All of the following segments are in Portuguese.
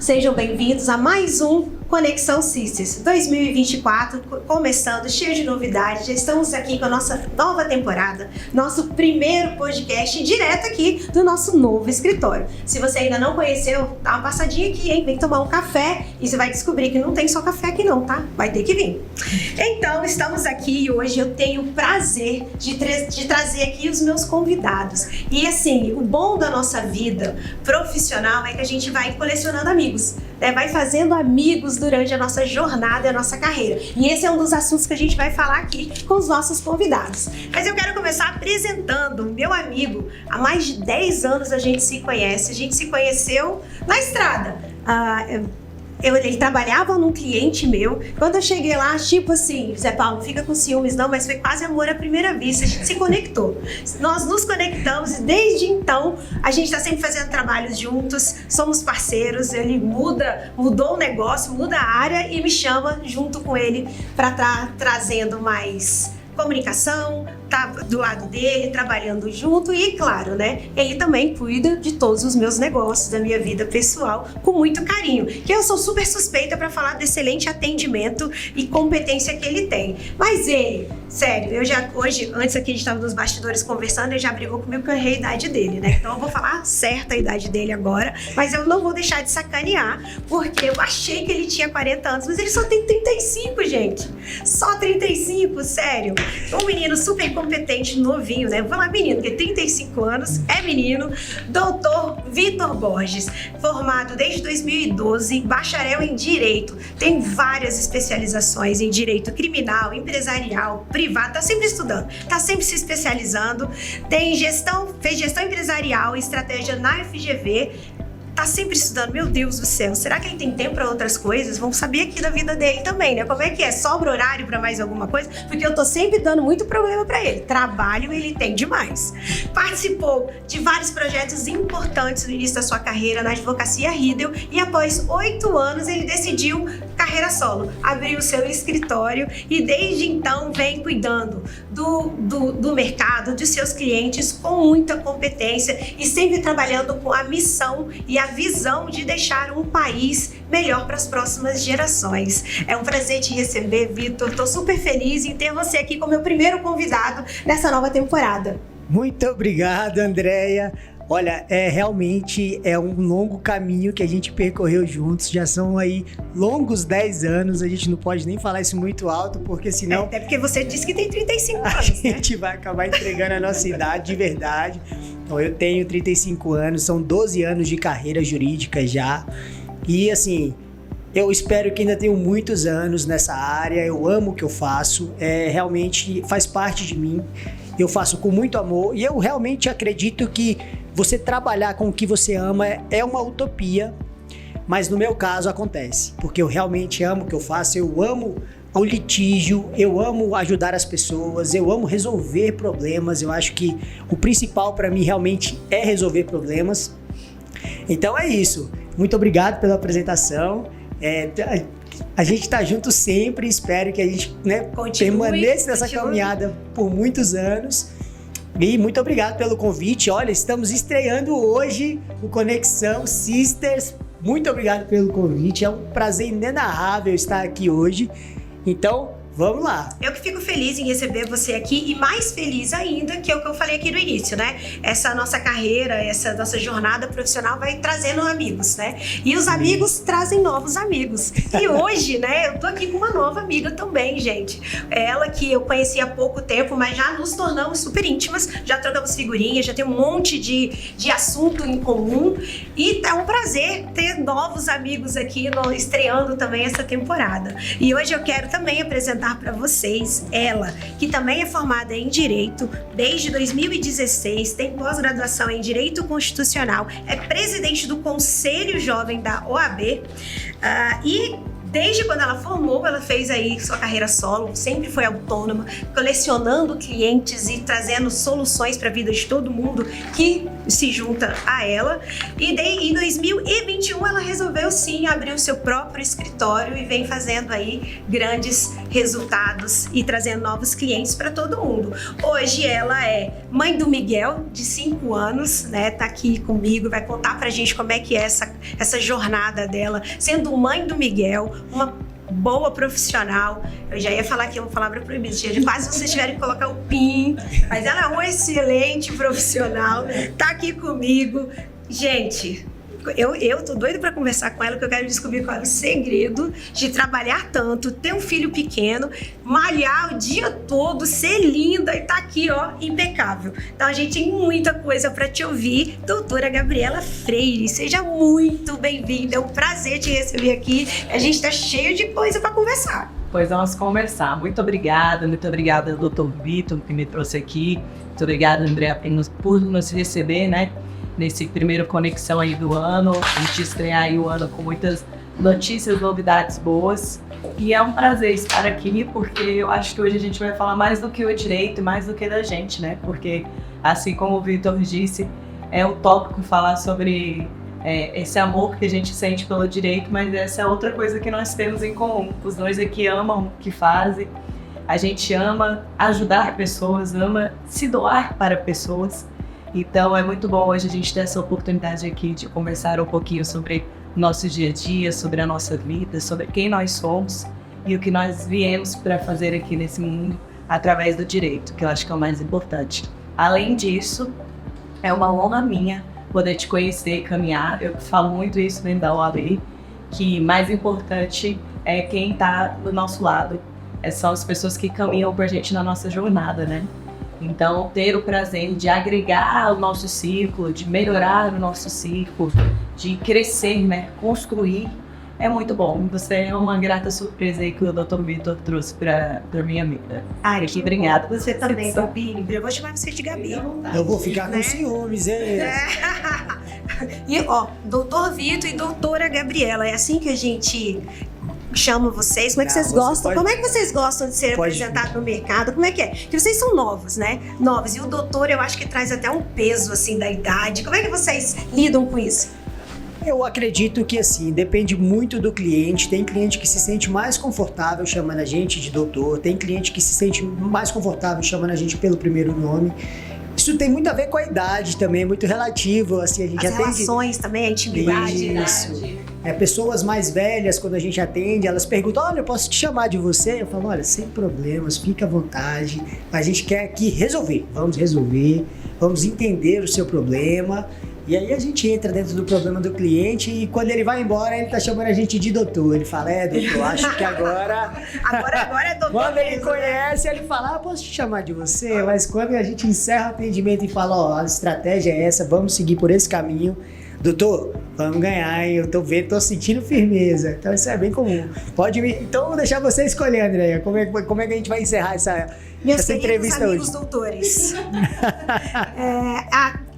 Sejam bem-vindos a mais um Conexão Sisters 2024, começando, cheio de novidades. Já estamos aqui com a nossa nova temporada, nosso primeiro podcast direto aqui do nosso novo escritório. Se você ainda não conheceu, dá uma passadinha aqui, hein? Vem tomar um café e você vai descobrir que não tem só café aqui não, tá? Vai ter que vir. Então, estamos aqui e hoje eu tenho o prazer de trazer aqui os meus convidados. E assim, o bom da nossa vida profissional é que a gente vai colecionando amigos, né? Vai fazendo amigos durante a nossa jornada e a nossa carreira. E esse é um dos assuntos que a gente vai falar aqui com os nossos convidados. Mas eu quero começar apresentando o meu amigo. Há mais de 10 anos a gente se conhece. A gente se conheceu na estrada. Ele trabalhava num cliente meu. Quando eu cheguei lá, tipo assim, Zé Paulo, não fica com ciúmes não, mas foi quase amor à primeira vista. A gente se conectou. Nós nos conectamos e desde então a gente está sempre fazendo trabalhos juntos, somos parceiros. Ele mudou o negócio, muda a área e me chama junto com ele para estar trazendo mais comunicação, tá do lado dele, trabalhando junto e, claro, né, ele também cuida de todos os meus negócios, da minha vida pessoal, com muito carinho. Que eu sou super suspeita para falar do excelente atendimento e competência que ele tem. Mas ele, sério, hoje, antes aqui a gente estava nos bastidores conversando, ele já brigou comigo que eu errei a idade dele, né? Então eu vou falar certa a idade dele agora, mas eu não vou deixar de sacanear, porque eu achei que ele tinha 40 anos, mas ele só tem 35, gente. Só 35, sério. Um menino super competente, novinho, né? Vou falar menino, porque 35 anos, é menino. Doutor Vitor Borges, formado desde 2012, bacharel em Direito. Tem várias especializações em Direito Criminal, Empresarial, Privado. Tá sempre estudando, tá sempre se especializando. Fez gestão empresarial e estratégia na FGV. Tá sempre estudando, meu Deus do céu, será que ele tem tempo para outras coisas? Vamos saber aqui da vida dele também, né? Como é que é? Sobra horário para mais alguma coisa? Porque eu tô sempre dando muito problema para ele. Trabalho ele tem demais. Participou de vários projetos importantes no início da sua carreira na advocacia Riedel e após 8 anos ele decidiu carreira solo, abriu o seu escritório e desde então vem cuidando do mercado, de seus clientes com muita competência e sempre trabalhando com a missão e a visão de deixar um país melhor para as próximas gerações. É um prazer te receber, Vitor. Estou super feliz em ter você aqui como meu primeiro convidado nessa nova temporada. Muito obrigado, Andréia. Olha, realmente é um longo caminho que a gente percorreu juntos, já são aí longos 10 anos, a gente não pode nem falar isso muito alto, porque senão... Até porque você disse que tem 35 anos, a gente vai acabar entregando a nossa idade de verdade. Então, eu tenho 35 anos, são 12 anos de carreira jurídica já, e assim... Eu espero que ainda tenho muitos anos nessa área, eu amo o que eu faço, realmente faz parte de mim, eu faço com muito amor e eu realmente acredito que você trabalhar com o que você ama é uma utopia, mas no meu caso acontece, porque eu realmente amo o que eu faço, eu amo o litígio, eu amo ajudar as pessoas, eu amo resolver problemas, eu acho que o principal para mim realmente é resolver problemas. Então é isso, muito obrigado pela apresentação. A gente tá junto sempre, espero que a gente permaneça nessa caminhada por muitos anos. E muito obrigado pelo convite. Olha, estamos estreando hoje o Conexão Sisters. Muito obrigado pelo convite. É um prazer inenarrável estar aqui hoje. Então, vamos lá. Eu que fico feliz em receber você aqui e mais feliz ainda, que é o que eu falei aqui no início, né? Essa nossa carreira, essa nossa jornada profissional vai trazendo amigos, né? E os amigos trazem novos amigos. E hoje, né, eu tô aqui com uma nova amiga também, gente. Ela que eu conheci há pouco tempo, mas já nos tornamos super íntimas, já trocamos figurinhas, já tem um monte de assunto em comum. E é um prazer ter novos amigos aqui, estreando também essa temporada. E hoje eu quero também apresentar para vocês ela, que também é formada em Direito desde 2016, tem pós-graduação em Direito Constitucional, é presidente do Conselho Jovem da OAB e desde quando ela formou, ela fez aí sua carreira solo, sempre foi autônoma, colecionando clientes e trazendo soluções para a vida de todo mundo que se junta a ela. E daí, em 2021 ela resolveu sim abrir o seu próprio escritório e vem fazendo aí grandes resultados e trazendo novos clientes para todo mundo. Hoje ela é mãe do Miguel, de 5 anos, né? Tá aqui comigo, vai contar pra gente como é que é essa jornada dela, sendo mãe do Miguel, uma boa profissional. Eu já ia falar aqui uma palavra proibida, quase vocês tiverem que colocar o PIN, mas ela é uma excelente profissional, tá aqui comigo. Gente, eu tô doida pra conversar com ela, porque eu quero descobrir qual é o segredo de trabalhar tanto, ter um filho pequeno, malhar o dia todo, ser linda e tá aqui, ó, impecável. Então a gente tem muita coisa pra te ouvir. Doutora Gabriela Freire, seja muito bem-vinda, é um prazer te receber aqui. A gente tá cheio de coisa pra conversar. Pois vamos conversar. Muito obrigada ao Dr. Vitor que me trouxe aqui. Muito obrigada, André, por nos receber, né? Nesse primeiro Conexão aí do ano, a gente estrear aí o ano com muitas notícias, novidades boas. E é um prazer estar aqui, porque eu acho que hoje a gente vai falar mais do que o direito, mais do que da gente, né? Porque, assim como o Vitor disse, é utópico falar sobre esse amor que a gente sente pelo direito, mas essa é outra coisa que nós temos em comum. Os dois aqui amam o que fazem, a gente ama ajudar pessoas, ama se doar para pessoas. Então é muito bom hoje a gente ter essa oportunidade aqui de conversar um pouquinho sobre o nosso dia a dia, sobre a nossa vida, sobre quem nós somos e o que nós viemos para fazer aqui nesse mundo através do direito, que eu acho que é o mais importante. Além disso, é uma honra minha poder te conhecer e caminhar. Eu falo muito isso dentro da OAB, que mais importante é quem está do nosso lado. São as pessoas que caminham com a gente na nossa jornada, né? Então, ter o prazer de agregar o nosso ciclo, de melhorar o nosso ciclo, de crescer, né? Construir, é muito bom. Você é uma grata surpresa aí que o Dr. Vitor trouxe para minha vida. Ai, que obrigada. Você também, Gabi. Eu vou chamar você de Gabi. Eu vou ficar com ciúmes, hein? E, ó, Dr. Vitor e doutora Gabriela, é assim que a gente chama vocês? Como é que vocês gostam? Como é que vocês gostam de ser apresentados no mercado? Como é que é? Porque vocês são novos, né? Novos. E o doutor, eu acho que traz até um peso, assim, da idade. Como é que vocês lidam com isso? Eu acredito que, assim, depende muito do cliente. Tem cliente que se sente mais confortável chamando a gente de doutor. Tem cliente que se sente mais confortável chamando a gente pelo primeiro nome. Isso tem muito a ver com a idade também, é muito relativo, assim, a gente As relações também, a intimidade. Isso. Pessoas mais velhas, quando a gente atende, elas perguntam, olha, eu posso te chamar de você? Eu falo, olha, sem problemas, fica à vontade, a gente quer aqui resolver, vamos entender o seu problema. E aí a gente entra dentro do problema do cliente e quando ele vai embora, ele tá chamando a gente de doutor. Ele fala, doutor, acho que agora... agora é doutor. Quando ele conhece, ele fala, posso te chamar de você? Mas quando a gente encerra o atendimento e fala, a estratégia é essa, vamos seguir por esse caminho. Doutor, vamos ganhar, hein? Eu tô sentindo firmeza. Então isso é bem comum. Então vou deixar você escolher, Andréia. Como é que a gente vai encerrar essa entrevista hoje? Meus doutores.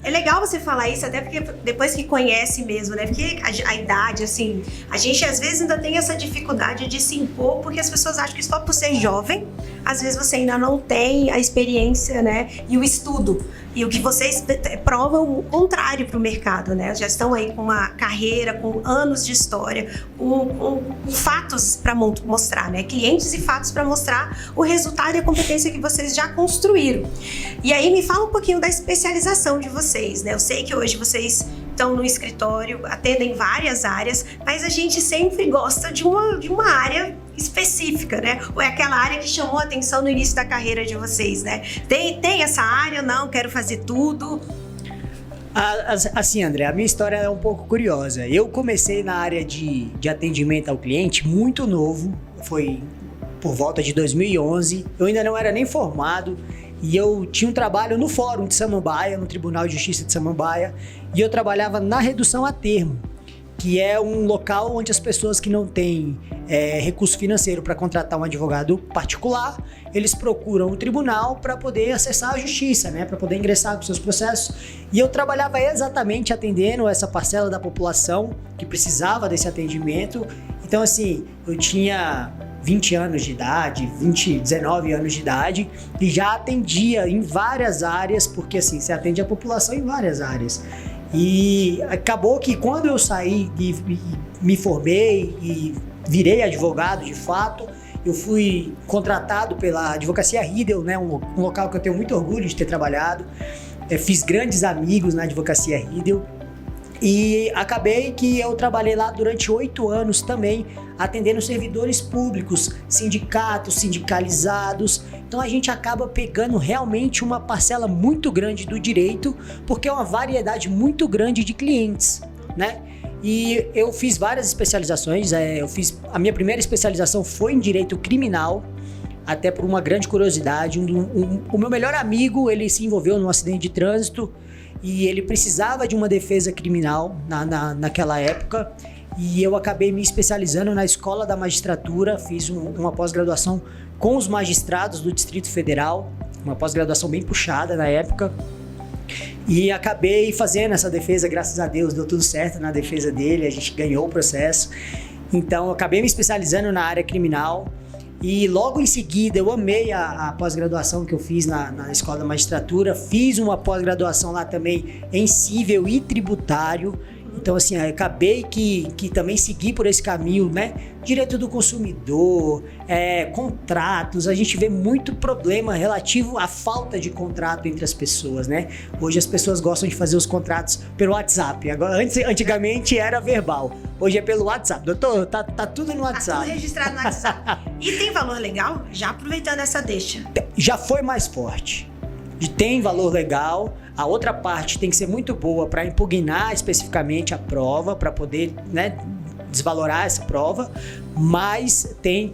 É legal você falar isso, até porque depois que conhece mesmo, né? Porque a idade, assim, a gente às vezes ainda tem essa dificuldade de se impor, porque as pessoas acham que só por ser jovem, às vezes você ainda não tem a experiência, né? E o estudo. E o que vocês provam o contrário para o mercado, né? Já estão aí com uma carreira, com anos de história, com fatos para mostrar, né? Clientes e fatos para mostrar o resultado e a competência que vocês já construíram. E aí me fala um pouquinho da especialização de vocês, né? Eu sei que hoje vocês estão no escritório, atendem várias áreas, mas a gente sempre gosta de uma área específica, né? Ou é aquela área que chamou a atenção no início da carreira de vocês, né? Tem essa área? Não, quero fazer tudo. Assim, André, a minha história é um pouco curiosa. Eu comecei na área de atendimento ao cliente muito novo, foi por volta de 2011. Eu ainda não era nem formado e eu tinha um trabalho no Fórum de Samambaia, no Tribunal de Justiça de Samambaia, e eu trabalhava na redução a termo, que é um local onde as pessoas que não têm recurso financeiro para contratar um advogado particular, eles procuram o tribunal para poder acessar a justiça, né, para poder ingressar com seus processos. E eu trabalhava exatamente atendendo essa parcela da população que precisava desse atendimento. Então, assim, eu tinha 20 anos de idade, 19 anos de idade, e já atendia em várias áreas, porque assim, você atende a população em várias áreas. E acabou que quando eu saí e me formei e virei advogado de fato, eu fui contratado pela Advocacia Riedel, né, um local que eu tenho muito orgulho de ter trabalhado. Fiz grandes amigos na Advocacia Riedel. E acabei que eu trabalhei lá durante 8 anos também, atendendo servidores públicos, sindicatos, sindicalizados. Então a gente acaba pegando realmente uma parcela muito grande do direito, porque é uma variedade muito grande de clientes, né? E eu fiz várias especializações, a minha primeira especialização foi em direito criminal, até por uma grande curiosidade. O meu melhor amigo, ele se envolveu num acidente de trânsito, e ele precisava de uma defesa criminal naquela época, e eu acabei me especializando na Escola da Magistratura, fiz uma pós-graduação com os magistrados do Distrito Federal, uma pós-graduação bem puxada na época, e acabei fazendo essa defesa, graças a Deus, deu tudo certo na defesa dele, a gente ganhou o processo. Então eu acabei me especializando na área criminal. E logo em seguida eu amei a pós-graduação que eu fiz na Escola da Magistratura, fiz uma pós-graduação lá também em cível e tributário. Então assim, eu acabei que também segui por esse caminho, né? Direito do consumidor, contratos, a gente vê muito problema relativo à falta de contrato entre as pessoas, né? Hoje as pessoas gostam de fazer os contratos pelo WhatsApp, agora, antigamente era verbal, hoje é pelo WhatsApp. Doutor, tá tudo no WhatsApp. Tá tudo registrado no WhatsApp. E tem valor legal? Já aproveitando essa deixa. Já foi mais forte. Tem valor legal. A outra parte tem que ser muito boa para impugnar especificamente a prova, para poder, né, desvalorar essa prova, mas tem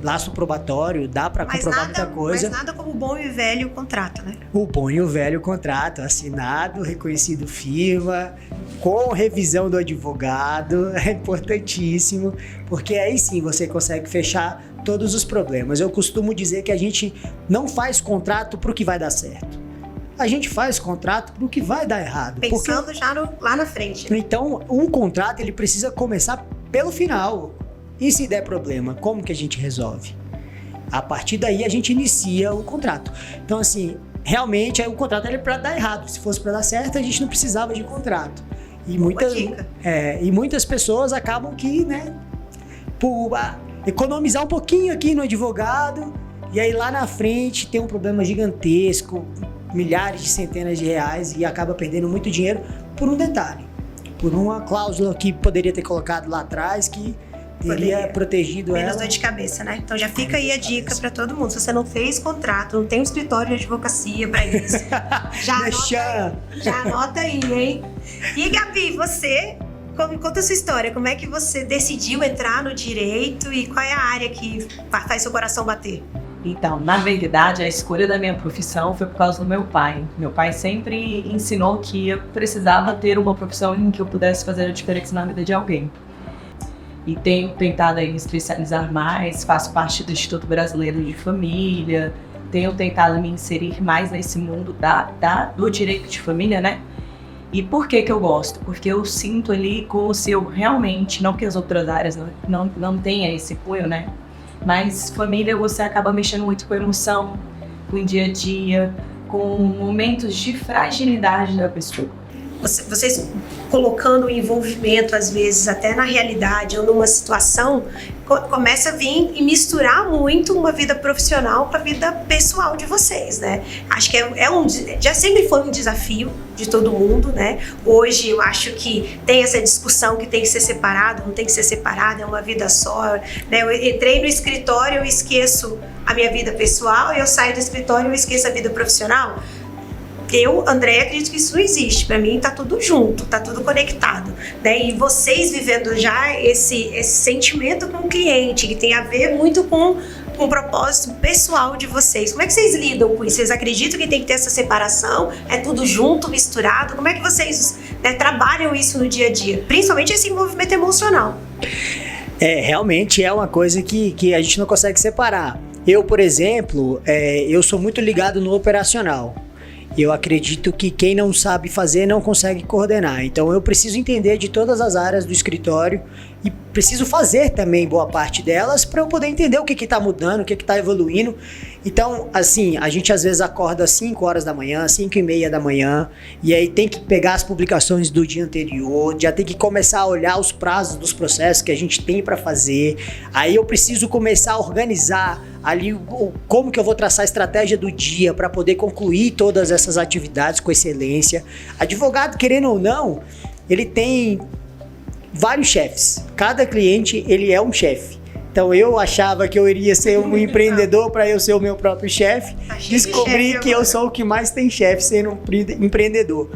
laço probatório, dá para comprovar muita coisa. Mas nada como o bom e velho contrato, né? O bom e o velho contrato, assinado, reconhecido firma, com revisão do advogado, é importantíssimo, porque aí sim você consegue fechar todos os problemas. Eu costumo dizer que a gente não faz contrato para o que vai dar certo. A gente faz contrato para o que vai dar errado. Pensando já lá na frente. Então, um contrato ele precisa começar pelo final. E se der problema, como que a gente resolve? A partir daí a gente inicia o contrato. Então, assim, realmente o contrato é para dar errado. Se fosse para dar certo, a gente não precisava de contrato. E muitas pessoas acabam que, né, por economizar um pouquinho aqui no advogado, e aí lá na frente tem um problema gigantesco, milhares de centenas de reais, e acaba perdendo muito dinheiro por um detalhe, por uma cláusula que poderia ter colocado lá atrás que teria protegido ela. Menos dor de cabeça, né? Então já fica aí a dica para todo mundo. Se você não fez contrato, não tem um escritório de advocacia para isso, já anota aí, hein? E Gabi, você, conta a sua história. Como é que você decidiu entrar no direito e qual é a área que faz seu coração bater? Então, na verdade, a escolha da minha profissão foi por causa do meu pai. Meu pai sempre ensinou que eu precisava ter uma profissão em que eu pudesse fazer a diferença na vida de alguém. E tenho tentado aí me especializar mais, faço parte do Instituto Brasileiro de Família, tenho tentado me inserir mais nesse mundo do direito de família, né? E por que eu gosto? Porque eu sinto ali como se eu realmente, não que as outras áreas não tenham esse cunho, né? Mas família, você acaba mexendo muito com emoção, com o dia a dia, com momentos de fragilidade da pessoa. Vocês colocando o envolvimento, às vezes, até na realidade ou numa situação, começa a vir e misturar muito uma vida profissional com a vida pessoal de vocês, né? Acho que já sempre foi um desafio de todo mundo, né? Hoje eu acho que tem essa discussão que tem que ser separado, não tem que ser separado, é uma vida só, né? Eu entrei no escritório, eu esqueço a minha vida pessoal, eu saio do escritório e eu esqueço a vida profissional. Eu, André, acredito que isso não existe. Para mim, tá tudo junto, tá tudo conectado, né? E vocês vivendo já esse sentimento com o cliente, que tem a ver muito com o propósito pessoal de vocês. Como é que vocês lidam com isso? Vocês acreditam que tem que ter essa separação? É tudo junto, misturado? Como é que vocês, né, trabalham isso no dia a dia? Principalmente esse envolvimento emocional. Realmente é uma coisa que a gente não consegue separar. Eu, por exemplo, eu sou muito ligado no operacional. Eu acredito que quem não sabe fazer não consegue coordenar. Então eu preciso entender de todas as áreas do escritório. e preciso fazer também boa parte delas para eu poder entender o que está mudando, o que está evoluindo. Então, assim, a gente às vezes acorda às 5 horas da manhã, 5:30 da manhã, e aí tem que pegar as publicações do dia anterior, já tem que começar a olhar os prazos dos processos que a gente tem para fazer. Aí eu preciso começar a organizar ali como que eu vou traçar a estratégia do dia para poder concluir todas essas atividades com excelência. Advogado, querendo ou não, ele tem vários chefes. Cada cliente, ele é um chefe. Então eu achava que eu iria ser um empreendedor para eu ser o meu próprio chefe. Descobri que eu sou o que mais tem chefe sendo um empreendedor.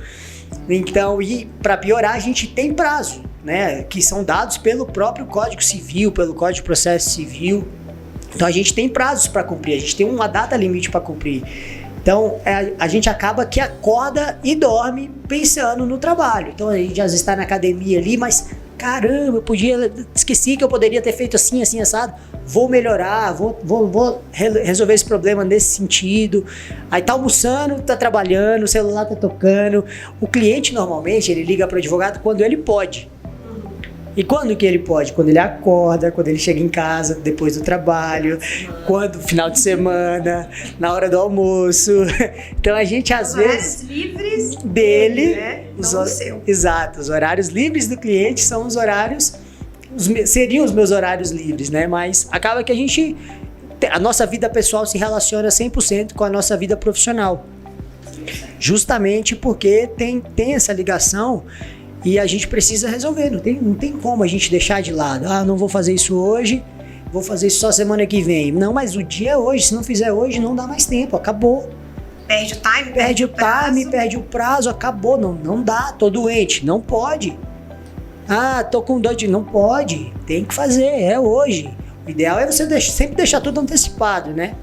Então, e para piorar, a gente tem prazo, né? Que são dados pelo próprio Código Civil, pelo Código de Processo Civil. Então a gente tem prazos para cumprir, a gente tem uma data limite para cumprir. Então a gente acaba que acorda e dorme pensando no trabalho. Então a gente às vezes está na academia ali, mas caramba, esqueci que eu poderia ter feito assim, assim, assado. Vou melhorar, vou resolver esse problema nesse sentido. Aí tá almoçando, tá trabalhando, o celular tá tocando. O cliente normalmente ele liga para o advogado quando ele pode. E quando que ele pode? Quando ele acorda, quando ele chega em casa, depois do trabalho, quando final de semana, na hora do almoço. Então a gente às vezes... Os horários livres dele, né? Não o seu. Exato, os horários livres do cliente são os horários... seriam os meus horários livres, né? Mas acaba que a nossa vida pessoal se relaciona 100% com a nossa vida profissional. Justamente porque tem essa ligação... E a gente precisa resolver, não tem como a gente deixar de lado. Ah, não vou fazer isso hoje, vou fazer isso só semana que vem. Não, mas o dia é hoje, se não fizer hoje não dá mais tempo, acabou. Perde o time, perde o prazo, acabou, não dá, tô doente, não pode. Ah, tô com dor não pode, tem que fazer, é hoje. O ideal é você sempre deixar tudo antecipado, né?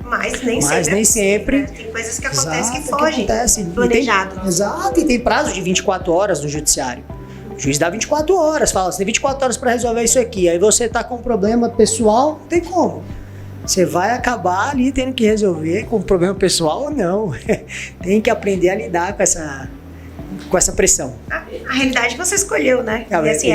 Mas nem sempre. Né? Tem coisas que acontecem que fogem planejado. Exato, e tem prazo de 24 horas no judiciário. O juiz dá 24 horas, fala, você tem 24 horas para resolver isso aqui. Aí você tá com um problema pessoal, não tem como. Você vai acabar ali tendo que resolver com problema pessoal ou não. Tem que aprender a lidar com essa pressão. A realidade que você escolheu, né? E assim,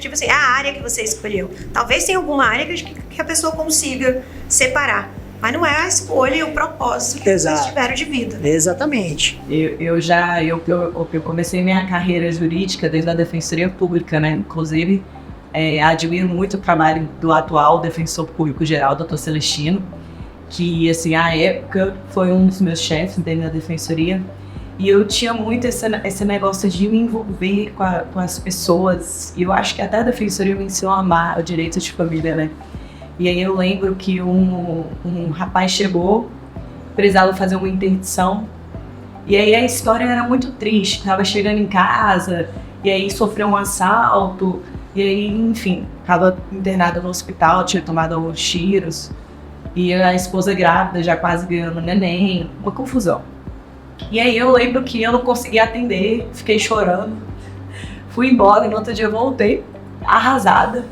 tipo assim, a área que você escolheu. Talvez tenha alguma área que a pessoa consiga separar. Mas não é a escolha e o propósito que vocês tiveram de vida. Exatamente. Eu comecei minha carreira jurídica dentro da Defensoria Pública, né? Inclusive, admiro muito o trabalho do atual Defensor Público Geral, Dr. Celestino, que, assim, à época foi um dos meus chefes dentro da Defensoria. E eu tinha muito esse negócio de me envolver com as pessoas. E eu acho que até a Defensoria me ensinou a amar o direito de família, né? E aí eu lembro que um rapaz chegou, precisava fazer uma interdição, e aí a história era muito triste, estava chegando em casa, e aí sofreu um assalto, e aí, enfim, estava internado no hospital, tinha tomado alguns tiros, e a esposa grávida já quase ganhando neném, uma confusão. E aí eu lembro que eu não conseguia atender, fiquei chorando, fui embora, e no outro dia eu voltei, arrasada.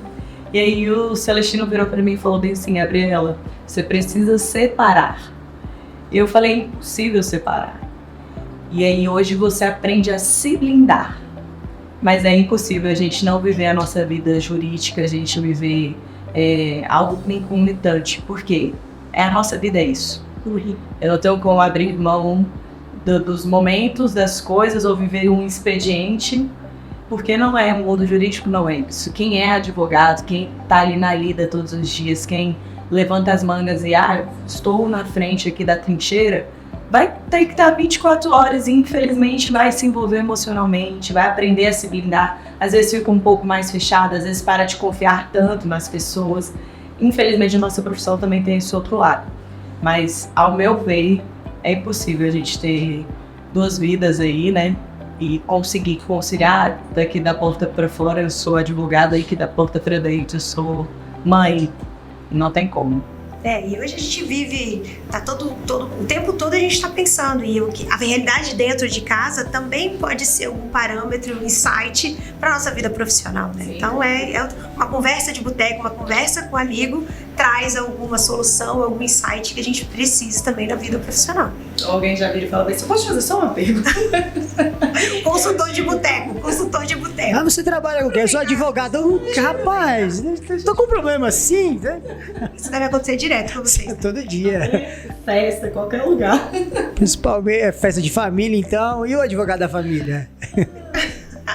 E aí o Celestino virou para mim e falou bem assim, Gabriela, você precisa separar. E eu falei, é impossível separar. E aí hoje você aprende a se blindar. Mas é impossível a gente não viver a nossa vida jurídica, a gente viver algo incomunitante. Por quê? A nossa vida é isso. Eu não tenho como abrir mão dos momentos, das coisas, ou viver um expediente. Porque não é, o mundo jurídico não é isso. Quem é advogado, quem está ali na lida todos os dias, quem levanta as mangas e estou na frente aqui da trincheira, vai ter que estar 24 horas e infelizmente vai se envolver emocionalmente, vai aprender a se blindar. Às vezes fica um pouco mais fechado, às vezes para de confiar tanto nas pessoas. Infelizmente a nossa profissão também tem esse outro lado. Mas, ao meu ver, é impossível a gente ter duas vidas aí, né? E conseguir conciliar daqui da porta para fora, eu sou advogada, aqui da porta para dentro eu sou mãe, não tem como. E hoje a gente vive, o tempo todo a gente está pensando, e a realidade dentro de casa também pode ser um parâmetro, um insight para nossa vida profissional, né? Então é uma conversa de boteco, uma conversa com um amigo, traz alguma solução, algum insight que a gente precisa também na vida profissional. Alguém já viu e falou, você pode fazer só uma pergunta? Com consultor de boteco. Ah, você trabalha com o quê? Eu sou advogado. Rapaz, tô com um problema assim, né? Isso deve acontecer direto com vocês. Todo dia. Festa, qualquer lugar. Principalmente é festa de família, então. E o advogado da família?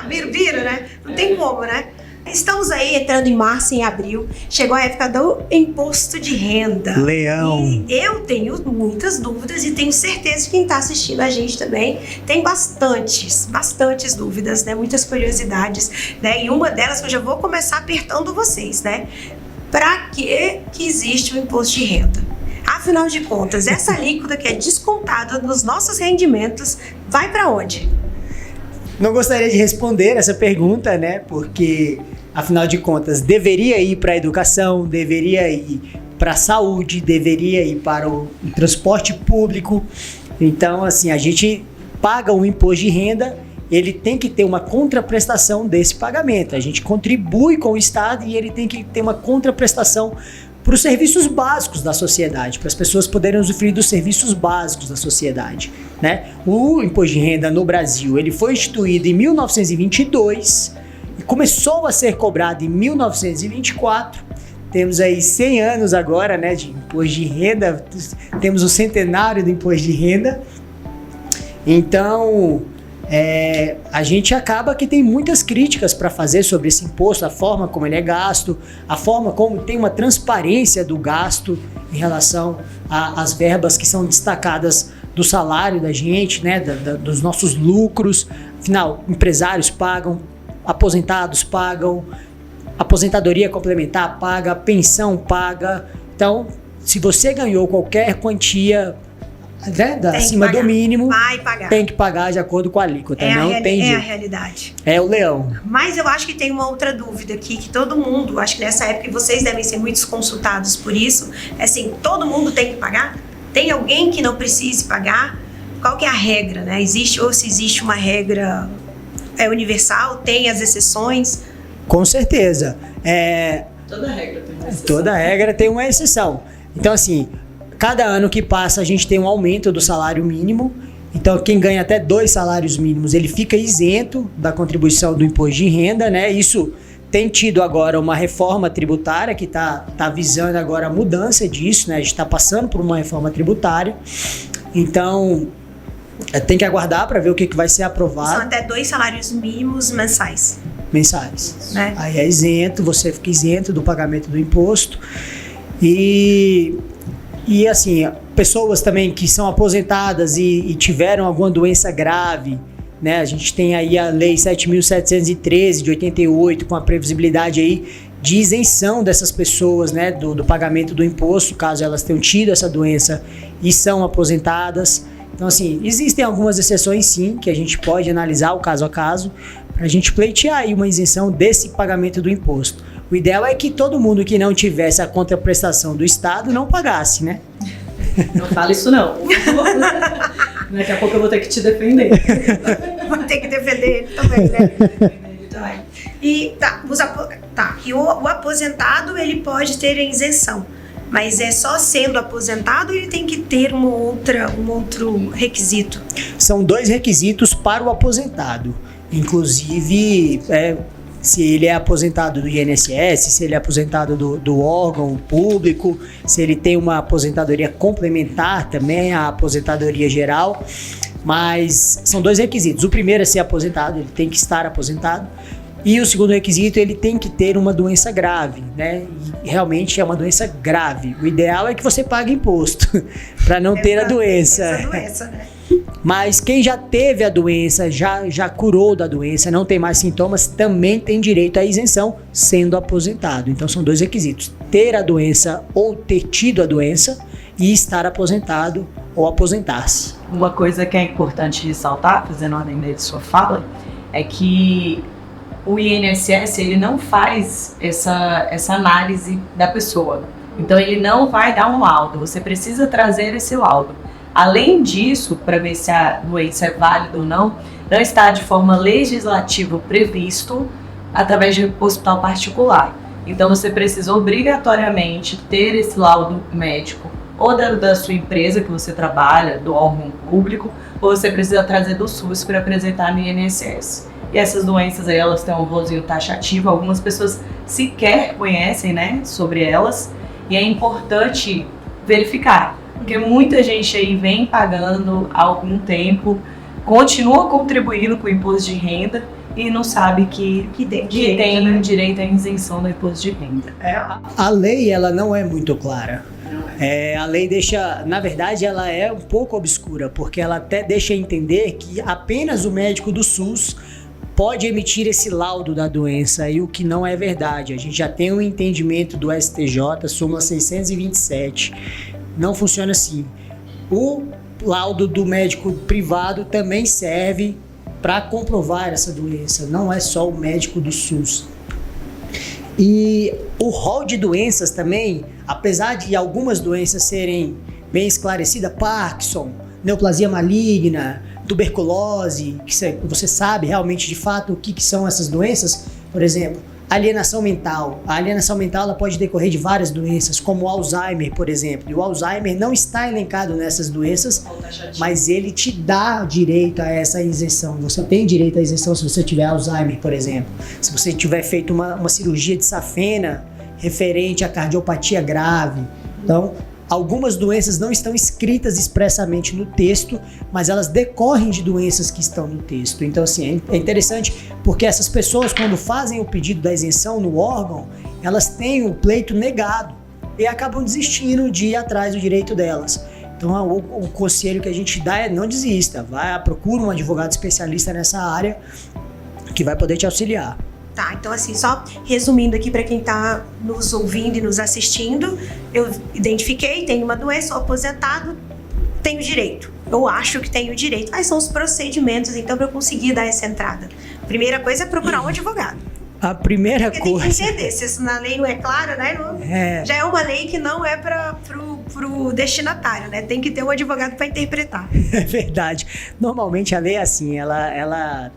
Vira, né? Não tem como, né? Estamos aí entrando em março e em abril. Chegou a época do imposto de renda. Leão. E eu tenho muitas dúvidas e tenho certeza que quem está assistindo a gente também tem bastantes dúvidas, né? Muitas curiosidades, né? E uma delas que eu já vou começar apertando vocês, né? Para que existe o imposto de renda? Afinal de contas, essa alíquota que é descontada dos nossos rendimentos vai para onde? Não gostaria de responder essa pergunta, né? Porque, afinal de contas, deveria ir para a educação, deveria ir para a saúde, deveria ir para o transporte público. Então, assim, a gente paga um imposto de renda, ele tem que ter uma contraprestação desse pagamento. A gente contribui com o Estado e ele tem que ter uma contraprestação para os serviços básicos da sociedade, para as pessoas poderem usufruir dos serviços básicos da sociedade, né? O imposto de renda no Brasil, ele foi instituído em 1922 e começou a ser cobrado em 1924. Temos aí 100 anos agora, né, de imposto de renda, temos o centenário do imposto de renda. Então, a gente acaba que tem muitas críticas para fazer sobre esse imposto, a forma como ele é gasto, a forma como tem uma transparência do gasto em relação às verbas que são destacadas do salário da gente, né, dos nossos lucros. Afinal, empresários pagam, aposentados pagam, aposentadoria complementar paga, pensão paga. Então, se você ganhou qualquer quantia, né, acima do mínimo, vai pagar. Tem que pagar de acordo com a alíquota, não tem jeito. É a realidade. É o leão. Mas eu acho que tem uma outra dúvida aqui, que todo mundo, acho que nessa época vocês devem ser muitos consultados por isso, é assim, todo mundo tem que pagar? Tem alguém que não precise pagar? Qual que é a regra, né? Ou se existe uma regra universal, tem as exceções? Com certeza. Toda regra tem uma exceção. Toda regra tem uma exceção. Então, assim, cada ano que passa a gente tem um aumento do salário mínimo. Então, quem ganha até 2 salários mínimos, ele fica isento da contribuição do imposto de renda, né? Isso tem tido agora uma reforma tributária que tá visando agora a mudança disso, né? A gente está passando por uma reforma tributária. Então, tem que aguardar para ver o que vai ser aprovado. São até 2 salários mínimos mensais. Né? Aí é isento, você fica isento do pagamento do imposto. E assim, pessoas também que são aposentadas e tiveram alguma doença grave, né? A gente tem aí a Lei 7.713 de 88, com a previsibilidade aí de isenção dessas pessoas, né, do pagamento do imposto, caso elas tenham tido essa doença e são aposentadas. Então, assim, existem algumas exceções sim, que a gente pode analisar o caso a caso, para a gente pleitear aí uma isenção desse pagamento do imposto. O ideal é que todo mundo que não tivesse a contraprestação do Estado não pagasse, né? Não fala isso não. Daqui a pouco eu vou ter que te defender. Vou ter que defender ele também, né? E o aposentado, ele pode ter a isenção, mas é só sendo aposentado ou ele tem que ter um outro requisito? São 2 requisitos para o aposentado. Inclusive, se ele é aposentado do INSS, se ele é aposentado do órgão público, se ele tem uma aposentadoria complementar também, a aposentadoria geral. Mas são 2 requisitos. O primeiro é ser aposentado, ele tem que estar aposentado. E o segundo requisito, ele tem que ter uma doença grave, né? E realmente é uma doença grave. O ideal é que você pague imposto para não ter a doença. Essa doença, né? Mas quem já teve a doença, já curou da doença, não tem mais sintomas, também tem direito à isenção sendo aposentado. Então são 2 requisitos: ter a doença ou ter tido a doença e estar aposentado ou aposentar-se. Uma coisa que é importante ressaltar, fazendo ordem de sua fala, é que o INSS ele não faz essa análise da pessoa. Então ele não vai dar um laudo, você precisa trazer esse laudo. Além disso, para ver se a doença é válida ou não está de forma legislativa previsto através de hospital particular. Então você precisa obrigatoriamente ter esse laudo médico ou da sua empresa que você trabalha, do órgão público, ou você precisa trazer do SUS para apresentar no INSS. E essas doenças aí, elas têm um valorzinho taxativo, algumas pessoas sequer conhecem, né, sobre elas, e é importante verificar, porque muita gente aí vem pagando há algum tempo, continua contribuindo com o imposto de renda e não sabe que tem direito à isenção do imposto de renda. A lei, ela não é muito clara. A lei deixa, na verdade, ela é um pouco obscura, porque ela até deixa entender que apenas o médico do SUS pode emitir esse laudo da doença, e o que não é verdade. A gente já tem um entendimento do STJ, súmula 627. Não funciona assim. O laudo do médico privado também serve para comprovar essa doença, não é só o médico do SUS. E o rol de doenças também, apesar de algumas doenças serem bem esclarecidas, Parkinson, neoplasia maligna, tuberculose, que você sabe realmente de fato o que são essas doenças, por exemplo, alienação mental. A alienação mental, ela pode decorrer de várias doenças, como o Alzheimer, por exemplo. E o Alzheimer não está elencado nessas doenças, mas ele te dá direito a essa isenção. Você tem direito à isenção se você tiver Alzheimer, por exemplo. Se você tiver feito uma cirurgia de safena referente à cardiopatia grave. Então, algumas doenças não estão escritas expressamente no texto, mas elas decorrem de doenças que estão no texto. Então, assim, é interessante porque essas pessoas, quando fazem o pedido da isenção no órgão, elas têm o pleito negado e acabam desistindo de ir atrás do direito delas. Então, o conselho que a gente dá é não desista, procura um advogado especialista nessa área que vai poder te auxiliar. Tá, então assim, só resumindo aqui para quem está nos ouvindo e nos assistindo, eu identifiquei, tenho uma doença, sou aposentado, tenho direito. Eu acho que tenho direito. Quais são os procedimentos, então, para eu conseguir dar essa entrada? Primeira coisa é procurar um advogado. A primeira Porque coisa... tem que entender, se isso na lei não é claro, né? Já é uma lei que não é pro destinatário, né? Tem que ter um advogado para interpretar. É verdade. Normalmente a lei é assim, ela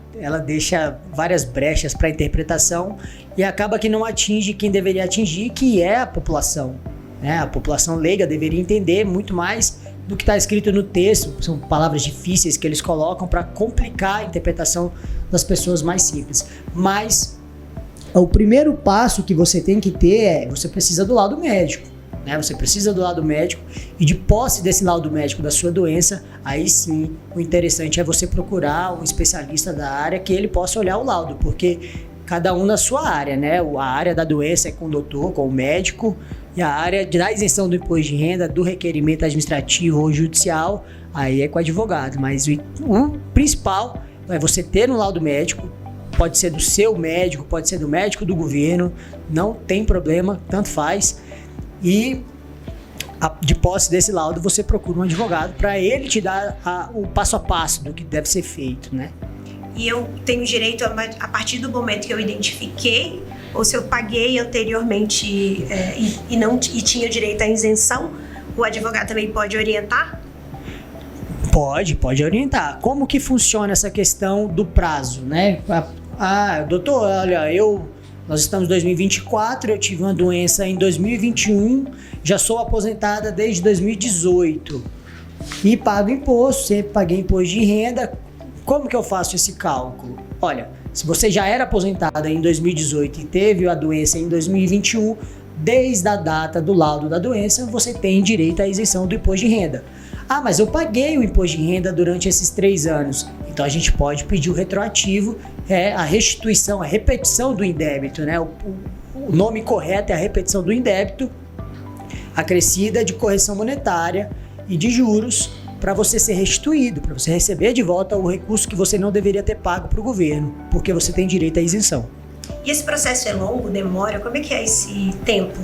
deixa várias brechas para interpretação e acaba que não atinge quem deveria atingir, que é a população. Né? A população leiga deveria entender muito mais do que está escrito no texto. São palavras difíceis que eles colocam para complicar a interpretação das pessoas mais simples. Mas o primeiro passo que você tem que ter você precisa do laudo médico. Né? Você precisa do laudo médico e de posse desse laudo médico da sua doença, aí sim, o interessante é você procurar um especialista da área que ele possa olhar o laudo, porque cada um na sua área, né? A área da doença é com o doutor, com o médico, e a área da isenção do imposto de renda, do requerimento administrativo ou judicial, aí é com o advogado. Mas o principal é você ter um laudo médico, pode ser do seu médico, pode ser do médico do governo, não tem problema, tanto faz. E de posse desse laudo você procura um advogado para ele te dar o passo a passo do que deve ser feito, né? E eu tenho direito a partir do momento que eu identifiquei, ou se eu paguei anteriormente e tinha direito à isenção, o advogado também pode orientar? Pode orientar. Como que funciona essa questão do prazo, né? Doutor, olha, nós estamos em 2024, eu tive uma doença em 2021, já sou aposentada desde 2018 e pago imposto, sempre paguei imposto de renda. Como que eu faço esse cálculo? Olha, se você já era aposentada em 2018 e teve a doença em 2021, desde a data do laudo da doença, você tem direito à isenção do imposto de renda. Mas eu paguei o imposto de renda durante esses 3 anos. Então a gente pode pedir o retroativo, a restituição, a repetição do indébito, né? O nome correto é a repetição do indébito, acrescida de correção monetária e de juros, para você ser restituído, para você receber de volta o recurso que você não deveria ter pago para o governo, porque você tem direito à isenção. E esse processo é longo, demora? Como é que é esse tempo?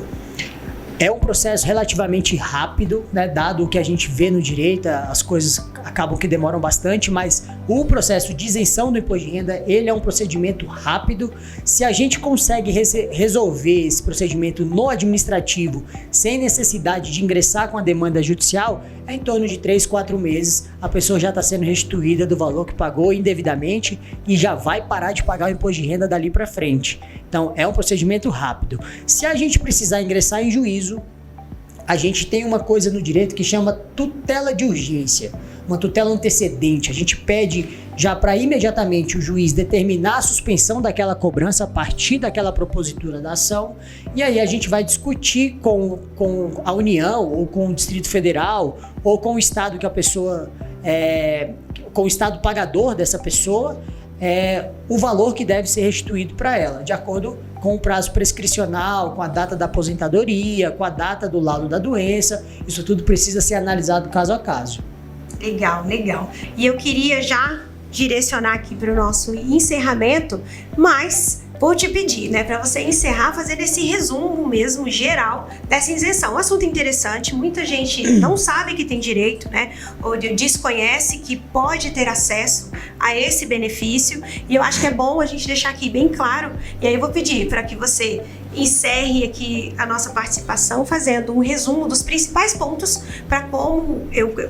É um processo relativamente rápido, né? Dado o que a gente vê no direito, as coisas acabam que demoram bastante, mas o processo de isenção do imposto de renda, ele é um procedimento rápido. Se a gente consegue resolver esse procedimento no administrativo, sem necessidade de ingressar com a demanda judicial, em torno de 3, 4 meses, a pessoa já está sendo restituída do valor que pagou indevidamente e já vai parar de pagar o imposto de renda dali para frente. Então, é um procedimento rápido. Se a gente precisar ingressar em juízo, a gente tem uma coisa no direito que chama tutela de urgência, uma tutela antecedente. A gente pede já para imediatamente o juiz determinar a suspensão daquela cobrança a partir daquela propositura da ação, e aí a gente vai discutir com a União, ou com o Distrito Federal, ou com o Estado que a pessoa, com o Estado pagador dessa pessoa, o valor que deve ser restituído para ela, de acordo com o prazo prescricional, com a data da aposentadoria, com a data do laudo da doença. Isso tudo precisa ser analisado caso a caso. Legal, legal. E eu queria já direcionar aqui para o nosso encerramento, mas vou te pedir, né, para você encerrar fazendo esse resumo mesmo geral dessa isenção. Um assunto interessante, muita gente não sabe que tem direito, né, ou desconhece que pode ter acesso a esse benefício, e eu acho que é bom a gente deixar aqui bem claro. E aí eu vou pedir para que você encerre aqui a nossa participação fazendo um resumo dos principais pontos para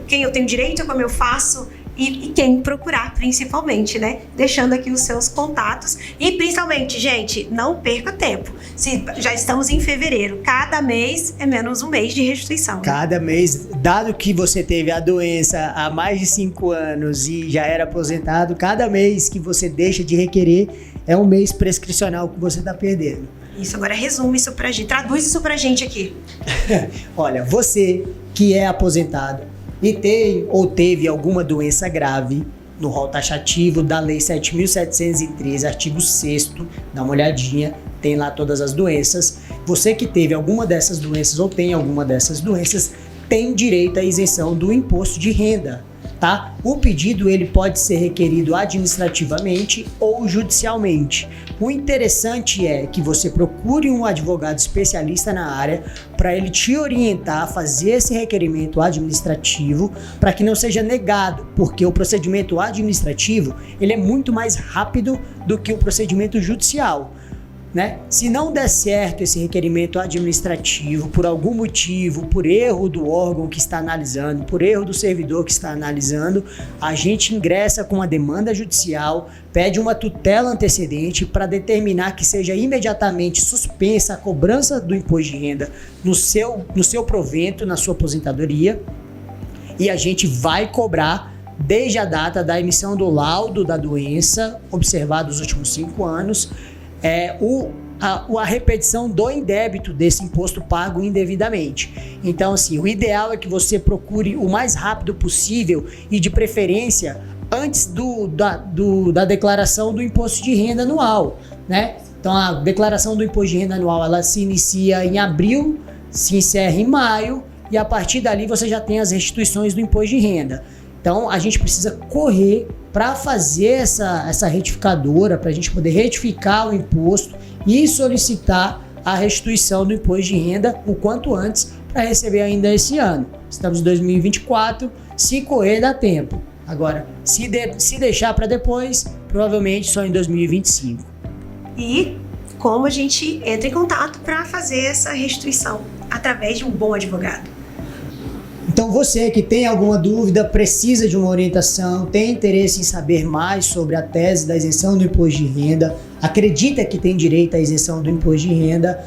quem eu tenho direito, como eu faço e quem procurar, principalmente, né? Deixando aqui os seus contatos. E principalmente, gente, não perca tempo. Se já estamos em fevereiro, cada mês é menos um mês de restituição. Né? Cada mês, dado que você teve a doença há mais de 5 anos e já era aposentado, cada mês que você deixa de requerer é um mês prescricional que você está perdendo. Isso, agora resume isso pra gente, traduz isso pra gente aqui. Olha, você que é aposentado e tem ou teve alguma doença grave, no rol taxativo da Lei 7.713, artigo 6º, dá uma olhadinha, tem lá todas as doenças. Você que teve alguma dessas doenças ou tem alguma dessas doenças, tem direito à isenção do imposto de renda, tá? O pedido ele pode ser requerido administrativamente ou judicialmente. O interessante é que você procure um advogado especialista na área para ele te orientar a fazer esse requerimento administrativo para que não seja negado, porque o procedimento administrativo ele é muito mais rápido do que o procedimento judicial. Né? Se não der certo esse requerimento administrativo, por algum motivo, por erro do órgão que está analisando, por erro do servidor que está analisando, a gente ingressa com uma demanda judicial, pede uma tutela antecedente para determinar que seja imediatamente suspensa a cobrança do imposto de renda no seu provento, na sua aposentadoria, e a gente vai cobrar desde a data da emissão do laudo da doença, observado os últimos 5 anos, a repetição do indébito desse imposto pago indevidamente. Então, assim, o ideal é que você procure o mais rápido possível e, de preferência, antes da declaração do imposto de renda anual, né? Então, a declaração do imposto de renda anual, ela se inicia em abril, se encerra em maio, e a partir dali você já tem as restituições do imposto de renda. Então, a gente precisa correr para fazer essa retificadora, para a gente poder retificar o imposto e solicitar a restituição do imposto de renda o quanto antes para receber ainda esse ano. Estamos em 2024, se correr dá tempo. Agora, se deixar para depois, provavelmente só em 2025. E como a gente entra em contato para fazer essa restituição através de um bom advogado? Então você que tem alguma dúvida, precisa de uma orientação, tem interesse em saber mais sobre a tese da isenção do imposto de renda, acredita que tem direito à isenção do imposto de renda,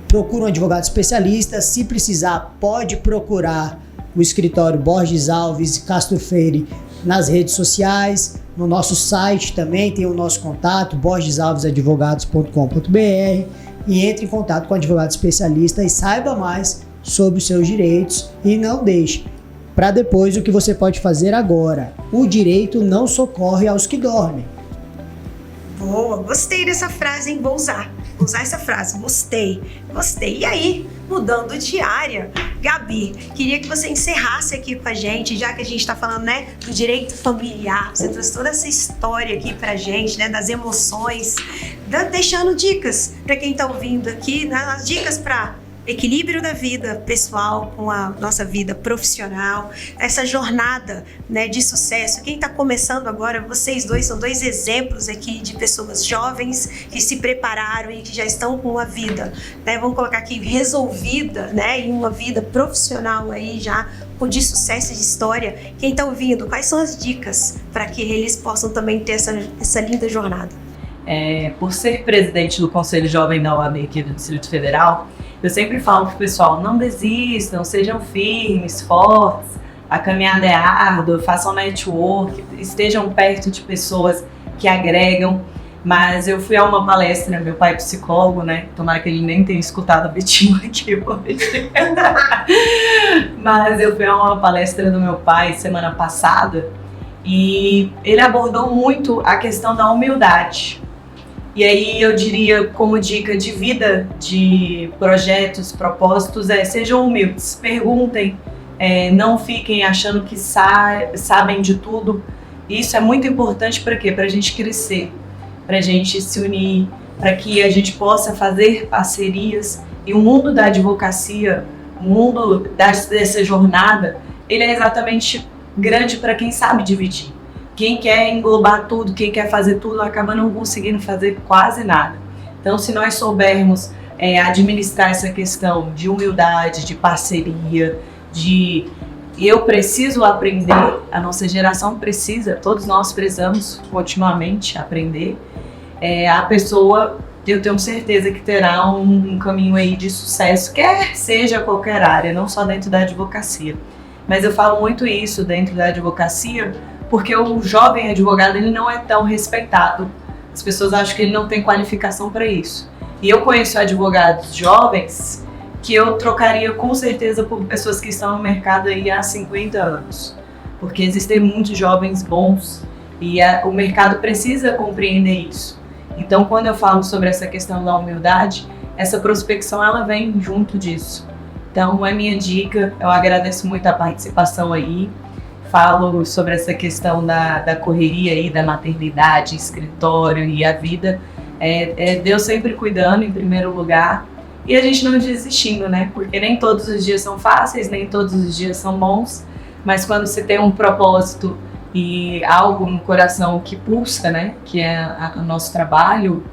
procura um advogado especialista. Se precisar, pode procurar o escritório Borges Alves e Castro Freire nas redes sociais, no nosso site também tem o nosso contato, borgesalvesadvogados.com.br, e entre em contato com o advogado especialista e saiba mais sobre os seus direitos, e não deixe para depois o que você pode fazer agora. O direito não socorre aos que dormem. Boa, gostei dessa frase, hein? Vou usar essa frase, gostei. E aí, mudando de área, Gabi, queria que você encerrasse aqui com a gente, já que a gente está falando, né, do direito familiar. Você trouxe toda essa história aqui pra gente, né, das emoções, deixando dicas para quem está ouvindo aqui, né, as dicas para equilíbrio da vida pessoal com a nossa vida profissional, essa jornada, né, de sucesso. Quem está começando agora, vocês dois são 2 exemplos aqui de pessoas jovens que se prepararam e que já estão com uma vida, né, vamos colocar aqui, resolvida, né, em uma vida profissional aí já de sucesso e de história. Quem está ouvindo, quais são as dicas para que eles possam também ter essa linda jornada? por ser presidente do Conselho Jovem da OAB aqui do Distrito Federal, eu sempre falo pro pessoal, não desistam, sejam firmes, fortes, a caminhada é árdua, façam network, estejam perto de pessoas que agregam. Mas eu fui a uma palestra, meu pai é psicólogo, né? Tomara que ele nem tenha escutado o Betinho aqui hoje. Mas eu fui a uma palestra do meu pai semana passada e ele abordou muito a questão da humildade. E aí eu diria, como dica de vida, de projetos, propósitos, sejam humildes, perguntem, não fiquem achando que sabem de tudo. Isso é muito importante para quê? Para a gente crescer, para a gente se unir, para que a gente possa fazer parcerias. E o mundo da advocacia, o mundo dessa jornada, ele é exatamente grande para quem sabe dividir. Quem quer englobar tudo, quem quer fazer tudo, acaba não conseguindo fazer quase nada. Então, se nós soubermos administrar essa questão de humildade, de parceria, de eu preciso aprender, a nossa geração precisa, todos nós precisamos continuamente aprender, a pessoa, eu tenho certeza que terá um caminho aí de sucesso, quer seja qualquer área, não só dentro da advocacia. Mas eu falo muito isso dentro da advocacia, porque o jovem advogado ele não é tão respeitado. As pessoas acham que ele não tem qualificação para isso. E eu conheço advogados jovens que eu trocaria com certeza por pessoas que estão no mercado aí há 50 anos. Porque existem muitos jovens bons e o mercado precisa compreender isso. Então, quando eu falo sobre essa questão da humildade, essa prospecção ela vem junto disso. Então, é minha dica, eu agradeço muito a participação aí. Falo sobre essa questão da correria aí, da maternidade, escritório e a vida. Deus sempre cuidando em primeiro lugar e a gente não desistindo, né? Porque nem todos os dias são fáceis, nem todos os dias são bons, mas quando você tem um propósito e algo no coração que pulsa, né? Que é o nosso trabalho,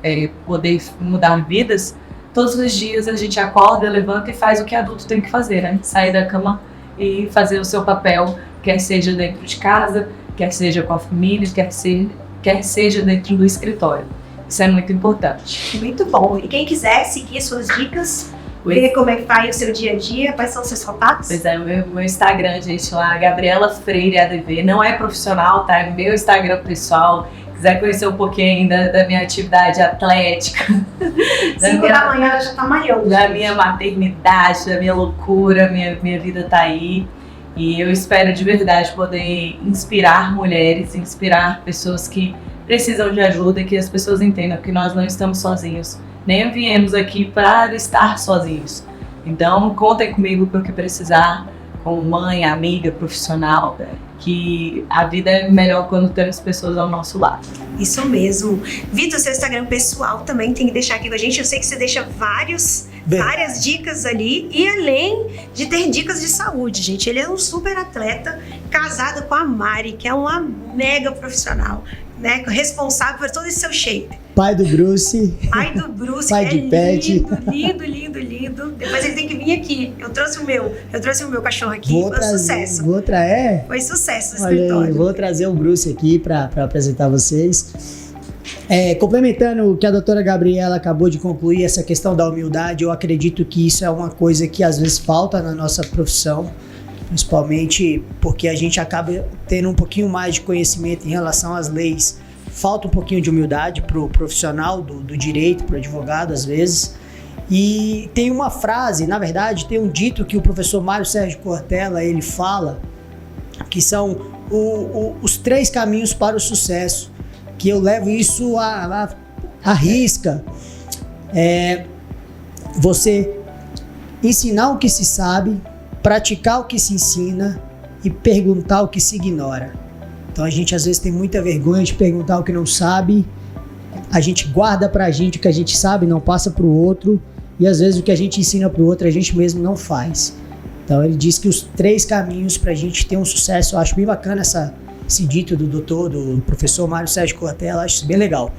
poder mudar vidas, todos os dias a gente acorda, levanta e faz o que adulto tem que fazer, né? Sair da cama e fazer o seu papel, quer seja dentro de casa, quer seja com a família, quer seja dentro do escritório. Isso é muito importante. Muito bom. E quem quiser seguir suas dicas, ver como é que faz o seu dia a dia, quais são os seus contatos? Pois é, o meu Instagram, gente, lá, Gabriela Freire ADV, não é profissional, tá? É meu Instagram pessoal. Quiser conhecer um pouquinho ainda da minha atividade atlética. 5 da manhã ela já tá malhando. Da minha maternidade, da minha loucura, minha vida tá aí. E eu espero de verdade poder inspirar mulheres, inspirar pessoas que precisam de ajuda e que as pessoas entendam que nós não estamos sozinhos. Nem viemos aqui para estar sozinhos. Então, contem comigo para o que precisar, como mãe, amiga, profissional, que a vida é melhor quando temos pessoas ao nosso lado. Isso mesmo. Vitor, seu Instagram pessoal também tem que deixar aqui com a gente. Eu sei que você deixa várias dicas ali e além de ter dicas de saúde, gente. Ele é um super atleta, casado com a Mari, que é uma mega profissional, né? Responsável por todo esse seu shape. Pai do Bruce. Pai do Bruce, pai de pet. Lindo. Depois ele tem que vir aqui. Eu trouxe o meu cachorro aqui, foi sucesso. Foi sucesso no escritório. Aí, vou trazer o Bruce aqui para apresentar vocês. Complementando o que a doutora Gabriela acabou de concluir, essa questão da humildade, eu acredito que isso é uma coisa que às vezes falta na nossa profissão, principalmente porque a gente acaba tendo um pouquinho mais de conhecimento em relação às leis. Falta um pouquinho de humildade para o profissional do direito, para o advogado às vezes. E tem uma frase, na verdade, tem um dito que o professor Mário Sérgio Cortella, ele fala, que são os 3 caminhos para o sucesso, que eu levo isso à risca. Você ensinar o que se sabe, praticar o que se ensina e perguntar o que se ignora. Então a gente às vezes tem muita vergonha de perguntar o que não sabe, a gente guarda pra gente o que a gente sabe, não passa pro outro, e às vezes o que a gente ensina pro outro a gente mesmo não faz. Então ele diz que os 3 caminhos pra gente ter um sucesso, eu acho bem bacana esse dito do professor Mário Sérgio Cortella, acho isso bem legal.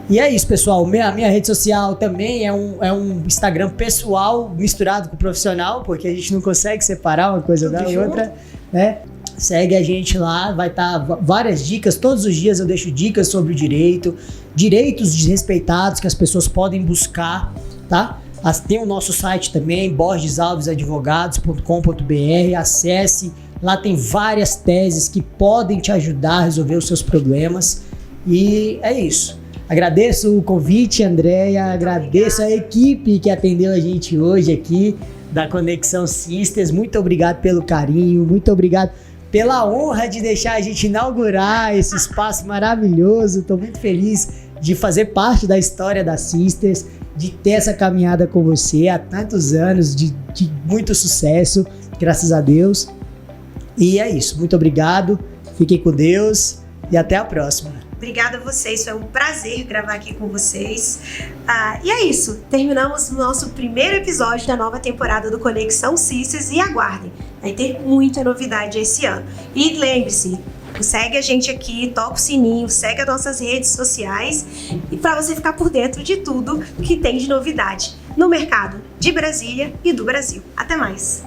E é isso, pessoal, minha rede social também é um Instagram pessoal misturado com profissional, porque a gente não consegue separar uma coisa da outra, né? segue a gente lá, vai estar várias dicas, todos os dias eu deixo dicas sobre o direitos desrespeitados que as pessoas podem buscar, tá? Tem o nosso site também, borgesalvesadvogados.com.br, acesse, lá tem várias teses que podem te ajudar a resolver os seus problemas, e é isso. Agradeço o convite, Andréia, agradeço a equipe que atendeu a gente hoje aqui, da Conexão Sisters, muito obrigado pelo carinho, muito obrigado pela honra de deixar a gente inaugurar esse espaço maravilhoso. Estou muito feliz de fazer parte da história da Sisters, de ter essa caminhada com você há tantos anos, de muito sucesso, graças a Deus. E é isso, muito obrigado, fiquem com Deus e até a próxima. Obrigada a vocês, foi um prazer gravar aqui com vocês. E é isso, terminamos o nosso primeiro episódio da nova temporada do Conexão Sisters e aguardem, vai ter muita novidade esse ano. E lembre-se, segue a gente aqui, toca o sininho, segue as nossas redes sociais e para você ficar por dentro de tudo que tem de novidade no mercado de Brasília e do Brasil. Até mais!